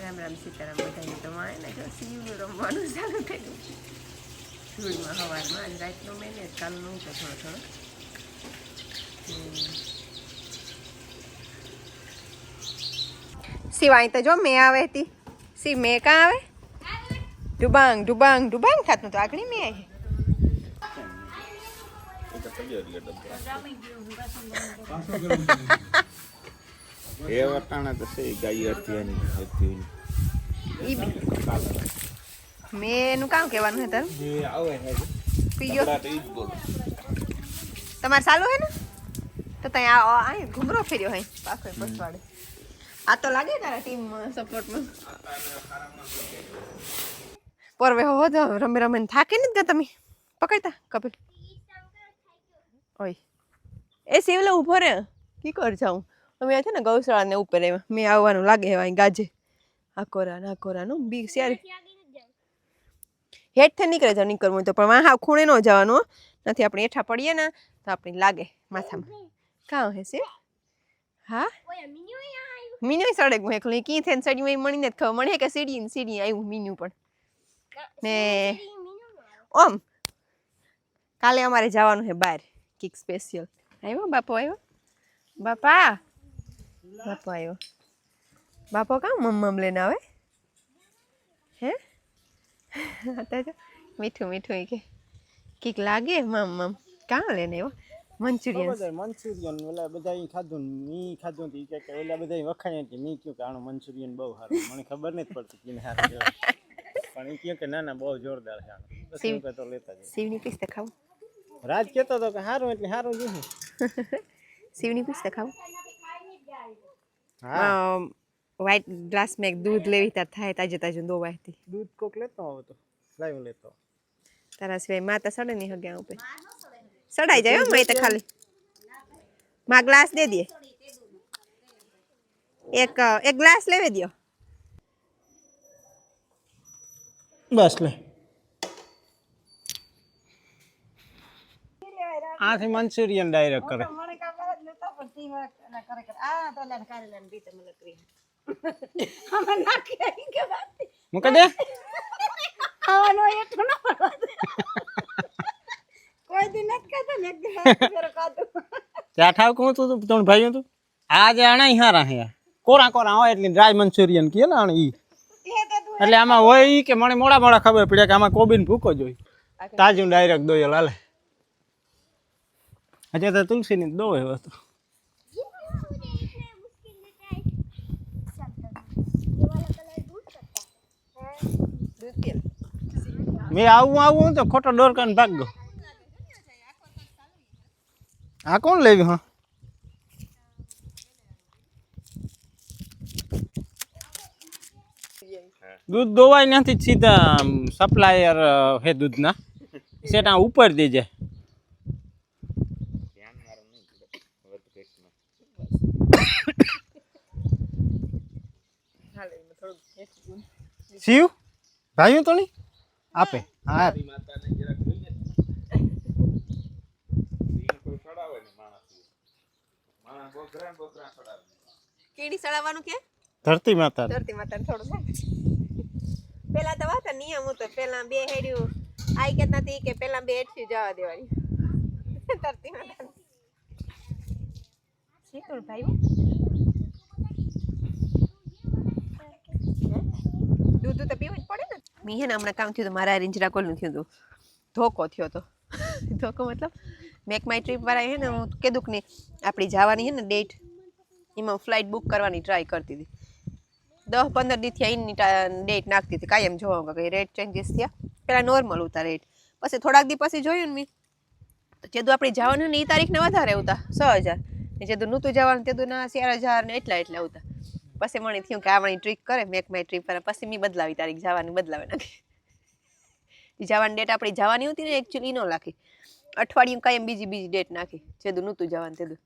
રામ રામ સીતારામ બધાને. તો મારે ને જો સીવનું રમવાનું ચાલુ કર્યું ધૂળમાં સવારમાં. આજ રાતનો મેં ને કાલનો તો થોડો થોડો સિવાય તો જો મેં આવે હતી સી મેં કાં આવે ડુબાંગ ડુબાંગ ડુબાંગ થાતું તો આગળ મેં આવી એ વટાણા તો છે ગાય હતી મેં એનું કામ કહેવાનું હે તારું પીજો તમારે સારું હે ને તો ત્યાં આ ઘૂમરો ફેર્યો હે પાછો પછવાડે આ તો લાગે તારા ટીમ સપોર્ટમાં પરવે હો જો રમે રમે થાકે ને તમે પકડતા કપિલ ઓય એ શિવલે ઉભો રે કી કર જાઉં અમે છે ને ગૌશાળા ને ઉપર આવ્યા મેં આવવાનું લાગે હવે ગાજે આ કોરાનો બી શેર હેઠ થી નીકળે જાવ નીકળવું તો પણ હા ખૂણે ન જવાનું નથી આપણે હેઠા પડીએ ને તો આપણે લાગે માથામાં કાં હે છે હા મીનુ સડે હું એકલી કી થેન સડી મેં મણીને ખબર મને કે સીડી આવ્યું મીનુ પણ ને ઓમ કાલે અમારે જવાનું છે બહાર કિક સ્પેશિયલ આવ્યો બાપો આવ્યો બાપા કાં મમ્મ લઈને આવે હે મીઠું કે કિક લાગે મમ કાં લઈને આવ્યો મંચુરિયન ઓલા બધા ખાધું મી ખાધું તી કે ઓલા બધા વખાણ્યા કે મી કયો કે આનો મંચુરિયન બહુ સારું મને ખબર નથી પડતી કે સારું પણ એ કહે કે ના બહુ જોરદાર છે બસ હું તો લેતા જ શિવની પીસ ખાવું રાજ કહેતો હતો કે સારું એટલે સારું જ છે શિવની પીસ ખાવું હા વ્હાઈટ ગ્લાસ में दूध लेवी तार થાય તાજું દોવાયથી દૂધ કોક લેતો આવો તો લાવ્યો લેતો તારા સિવાય માતા સડે નહીં હગે ઉપર સડાઈ જાય મેં તો ખાલી માં ગ્લાસ દે દે એક ગ્લાસ લેવે દો બસ લે આથી મંચુરિયન ડાયરેક્ટ કરે મૂકે દે ખાવાનો એટલો ન કોઈ દી નથી ખાતો ને એક દી ખાધું ત્યાં ઠાવ કહું તું ત્રણ ભાઈઓ તું આજે આણા હારા હે કોરા હોય એટલે ડ્રાય મંચુરિયન કે ને આણ ઈ એટલે આમાં હોય ઈ કે મને મોડા ખબર પડે કે આમાં કોબીન ભૂકો જોઈ તાજું ડાયરેક્ટ દોયલ હાલે આજે તો તુલસીની દોય વસ્તુ મેં આવું તો ખોટો ડોર કાન ભાગ ગયો આ કોણ લેવી હા दूध દોવાય નથી સીધા સપ્લાયર હે દૂધના સેટા ઉપર દેજે શિવ ભાઈઓ તો નહીં આપે હા કેડી સડાવવાનું કે ધરતી માતા થોડું પેલા તો વાત નિયમ હતો પેલા બે હેડ્યું આઈ કેતા હતી કે પેલા બે હેડ્યું જવા દેવાની ધરતી માતા શીખું ભાઈ દૂધ તો પીવું જ પડે ને મી હે ને હમણાં કામ થયું તો મારા રીંજરા કોલનું થયું હતું ધોકો થયો તો ધોકો મતલબ મેક માય ટ્રીપ વાળા હે ને હું કીધું કે નહીં આપણી જવાની હે ને ડેટ એમાં ફ્લાઇટ બુક કરવાની ટ્રાય કરતી હતી 10-15 દી થયા એની ડેટ નાખતી હતી કાયમ જોવા કે રેટ ચેન્જીસ થયા પહેલાં નોર્મલ હતા રેટ પછી થોડાક દી પછી જોયું ને મેં તો જેદું આપણે જવાનું ને એ તારીખને વધારે આવતા 6000 ને જેદું નહોતું જવાનું તેદું ના 4000 ને એટલા આવતા પછી મને થયું કે આવવાની ટ્રીક કરે મેક માય ટ્રીપ પર પછી મેં બદલાવી તારીખ જવાની બદલાવે નાખી જવાની ડેટ આપણી જવાની હતી ને એકચ્યુઅલી ન રાખી અઠવાડિયું કાયમ બીજી ડેટ નાખી જેદું નહોતું જવાનું તેદું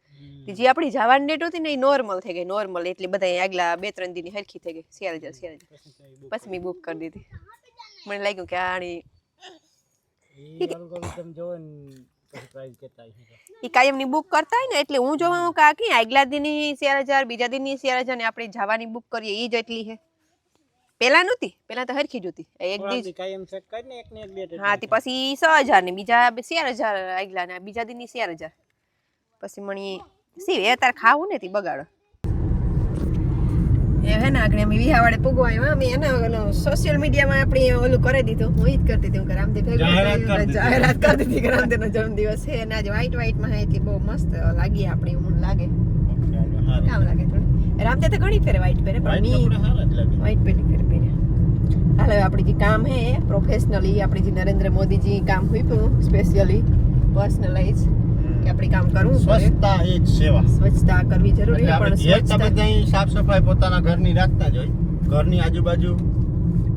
જે આપણી જવાની ડેટ હતી ને એ નોર્મલ થઈ ગઈ નોર્મલ એટલે બધા આગલા 2-3 દીની હરખી થઈ ગઈ 4000 પછી મેં બુક કરી દીધી મને લાગ્યું કે આની એ કાયમની બુક કરતા હોય ને એટલે હું જોવા કે આગલા દીની 4000 બીજા દીની 4000 ને આપણે જવાની બુક કરીએ એ જ એટલી છે પેલા નહોતી, પેલા તો હરખી જ હતી એક દી જ. કાયમ સેટ કરીને એક ને એક ડેટ હા તે પછી 6,000 ને બીજા 4,000 આગલા ને બીજા દી ની 4,000 પછી મણી સી એ તાર ખાવું ને તી બગાડો એ હે ને આગળ અમે વિહાવાડે પૂગવા આવ્યા અમે એના સોશિયલ મીડિયામાં આપણે ઓલું કરી દીધું હું ઈ જ કરતી હતી કે રામદેવ જાહેરાત કરી દીધી કે રામદેવનો જન્મદિવસ છે અને આજે વ્હાઈટ માં હે બહુ મસ્ત લાગી આપણી ઊન લાગે કામ લાગે થોડી રામદેવ તો ઘણી ફેરે વ્હાઈટ પહેરે પણ મી વ્હાઈટ પહેલી ફેરે હાલ હવે આપણી જે કામ હે પ્રોફેશનલી આપણે જે નરેન્દ્ર મોદીજી કામ હોઈપું સ્પેશિયલી પર્સનલાઇઝ કે આપણે કામ કરવું સ્વચ્છતા એ જ સેવા. સ્વચ્છતા કરવી જરૂરી છે પણ સ્વચ્છતા બધાય સાફ સફાઈ પોતાના ઘરની રાખતા જ હોય. ઘરની આજુબાજુ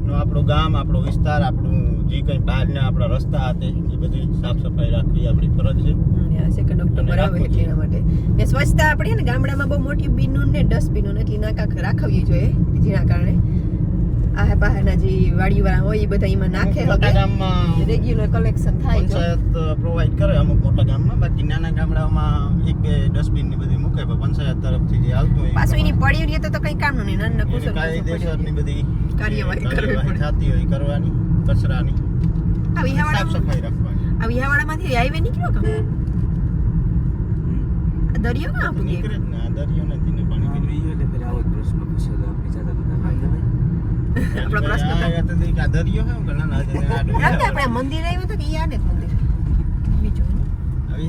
નો આપણું ગામ, આપણો વિસ્તાર, આપણું જે કંઈ બહારના આપણા રસ્તા હતા એ બધી સાફ સફાઈ રાખવી આપણી ફરજ છે. સેકન્ડ ઓક્ટોબર આવે એટલે એના માટે ને સ્વચ્છતા આપણે ને ગામડામાં બહુ મોટી બિનો ને ડસ્ટબિનો એટલી નાકા રાખવી જોઈએ જેના કારણે આ બહારના જે વાડીવાળા હોય એ બધા એમાં નાખે મોટા ગામમાં રેગ્યુલર કલેક્શન થાય તો પંચાયત પ્રોવાઈડ કરે અમુક મોટા ગામમાં, બાકી નાના ગામડાઓમાં એક બે ડસ્ટબિન ને બધી મૂકે પણ પંચાયત તરફથી જે આવતું હોય પાછું એની પડી રહી તો કઈ કામનું નહીં નાના કુશળ કાયદેસરની બધી કાર્યવાહી કરવી પડે થતી હોય કરવાની કચરાની આ સાફ વિહાવાડા સફાઈ રાખવાની. આ વિહાવાડામાંથી હાઈવે નીકળ્યો કામ આ દરિયો કાં પૂગે નીકળે જ ને આ દરિયો નથી ને પાણી આપણો પ્રશ્ન આ દરિયો હે કે ના ના આપણે મંદિર આવ્યું તો કે યાદ જ મંદિર બીજું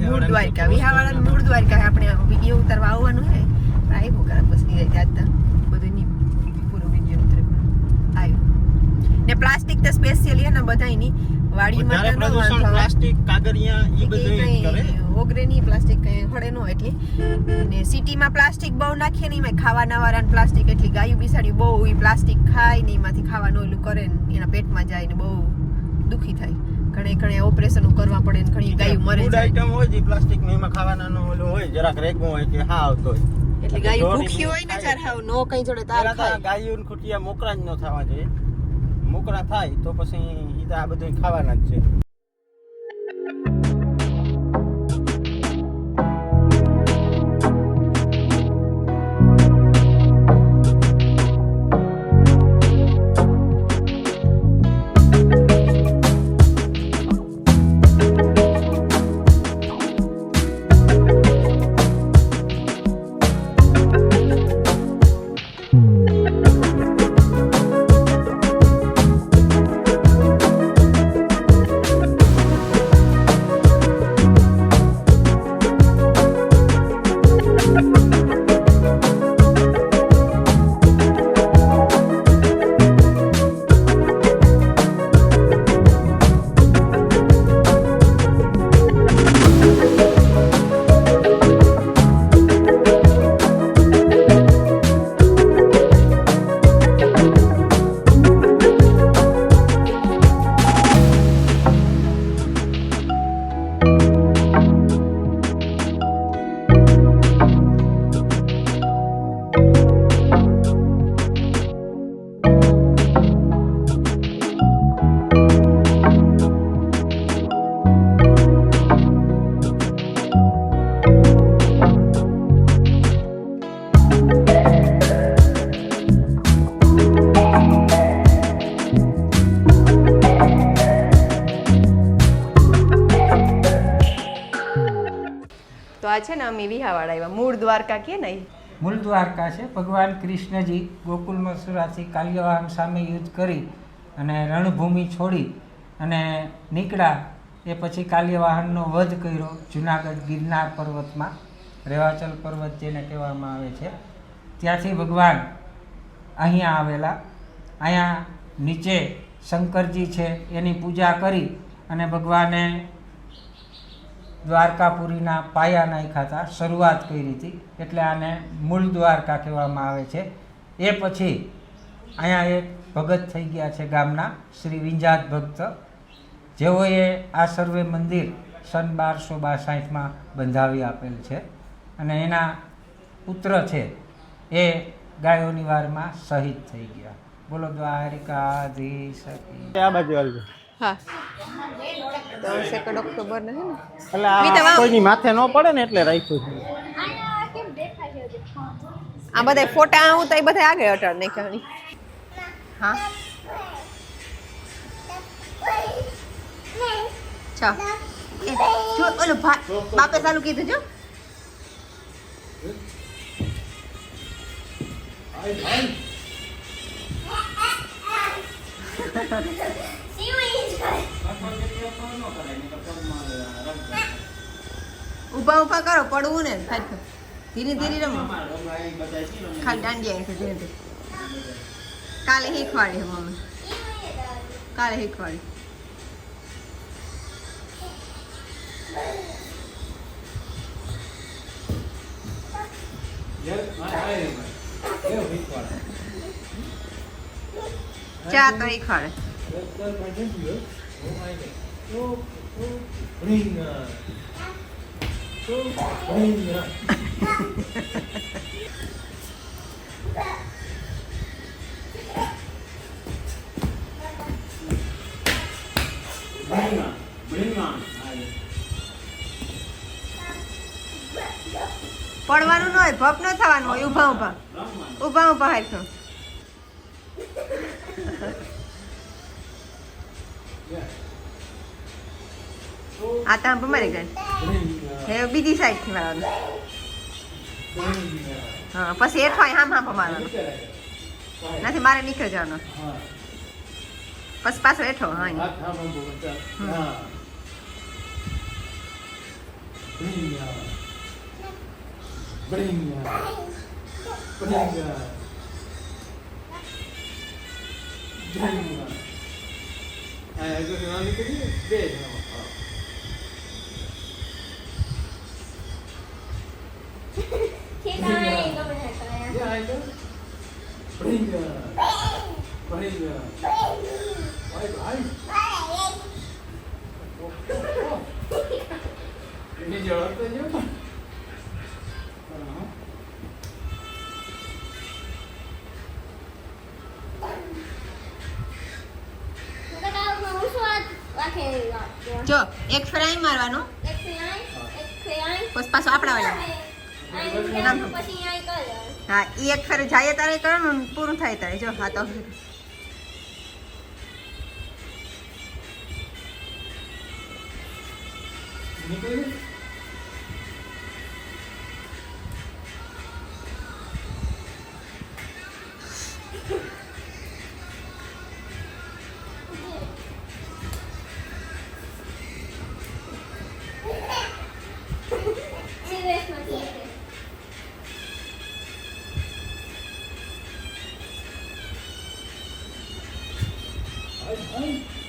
મૂળ દ્વારકા વિહાવાડા મૂળ દ્વારકા આપણે વિડીયો ઉતારવા આવવાનું હે આવ્યું કરે બસ ની રાત બધું ની પૂરો વિડીયો ઉતરે આવ્યું ને પ્લાસ્ટિક તો સ્પેશિયલી હે ને બધાયની વાડીમાં તો ન વાંધો પ્લાસ્ટિક કાગળિયા ઈ બધું કરે ઓગરેની પ્લાસ્ટિક કઈ હળે નો એટલી ને સિટીમાં પ્લાસ્ટિક બહુ નાખીએ ને એમાં ખાવાના વાળાને પ્લાસ્ટિક એટલી ગાયું બિસાડી બહુ ઈ પ્લાસ્ટિક ખાય ને એમાંથી ખાવાનું ઓલું કરે ને એના પેટમાં જાય ને બહુ દુખી થાય ઘણે ઓપરેશન કરવા પડે ને ઘણી ગાયું મરે ફૂડ જાય આઈટમ હોય જે પ્લાસ્ટિક ને એમાં ખાવાનાનો ઓલું હોય જરાક રેગું હોય કે હા આવતો હોય એટલે ગાયું ભૂખી હોય ને ચાર હાવ નો કઈ જોડે તાર ખાય ગાયું ને ખુટિયા મોકરા જ ન થવા જોઈએ. મોકરા થાય તો પછી ઈ તો આ બધું ખાવાના જ છે. તો આ છે ને અમે વિહાવાડા આવ્યા મૂળ દ્વારકા કે ને મૂળ દ્વારકા છે. ભગવાન કૃષ્ણજી ગોકુલ મથુરાથી કાલ્યવાહન સામે યુદ્ધ કરી અને રણભૂમિ છોડી અને નીકળ્યા એ પછી કાલ્યવાહનનો વધ કર્યો જુનાગઢ ગિરનાર પર્વતમાં, રેવાચલ પર્વત જેને કહેવામાં આવે છે. ત્યાંથી ભગવાન અહીંયા આવેલા. અહીંયા નીચે શંકરજી છે એની પૂજા કરી અને ભગવાને દ્વારકાપુરીના પાયા નાખ્યા હતા, શરૂઆત કરી હતી, એટલે આને મૂળ દ્વારકા કહેવામાં આવે છે. એ પછી અહીંયા એક ભગત થઈ ગયા છે ગામના શ્રી વિંજાત ભક્ત, જેઓએ આ સર્વે મંદિર સન 1262માં બંધાવી આપેલ છે અને એના પુત્ર છે એ ગાયોની વારમાં શહીદ થઈ ગયા. બોલો દ્વારિકાધીશ કી. આ બાજુ આવજો. હા તો 2 ઓક્ટોબર ને હે ને એટલે આ કોઈની માથે ન પડે ને એટલે રાખ્યું છે. આ બધા ફોટા હું તો એ બધા આગળ અટાડ નાખ્યા હા ચા જો ઓલો બાપે ચાલુ કીધું જો ઊભા ઊભા કરો પડવું ને ખાલી ધીરે ધીરે રમો ખાલી દાંડિયા અહીંથી ધીરે ધીરે કાલે શીખવાડી મમ્મી કાલે શીખવાડી ચા તો શીખવાડે પડવાનું ન હોય ભપ ન થવાનું હોય ઊભા ઊભા ઊભા ઊભા હાલશો આ તો મારી ગઈ હે બીજી સાઈડ થી મારવાનું હા પછી હેઠો હામ હામ મારવાનું નથી મારે નીકળી જવાનો પછી પાછો હેઠો હા જો એક ફ્રાય મારવાનો પછી પાછો આપણા વાળા હા એ એક ફેર જાય તારે કરવાનું પૂરું થાય તારે જો હા તો Hey.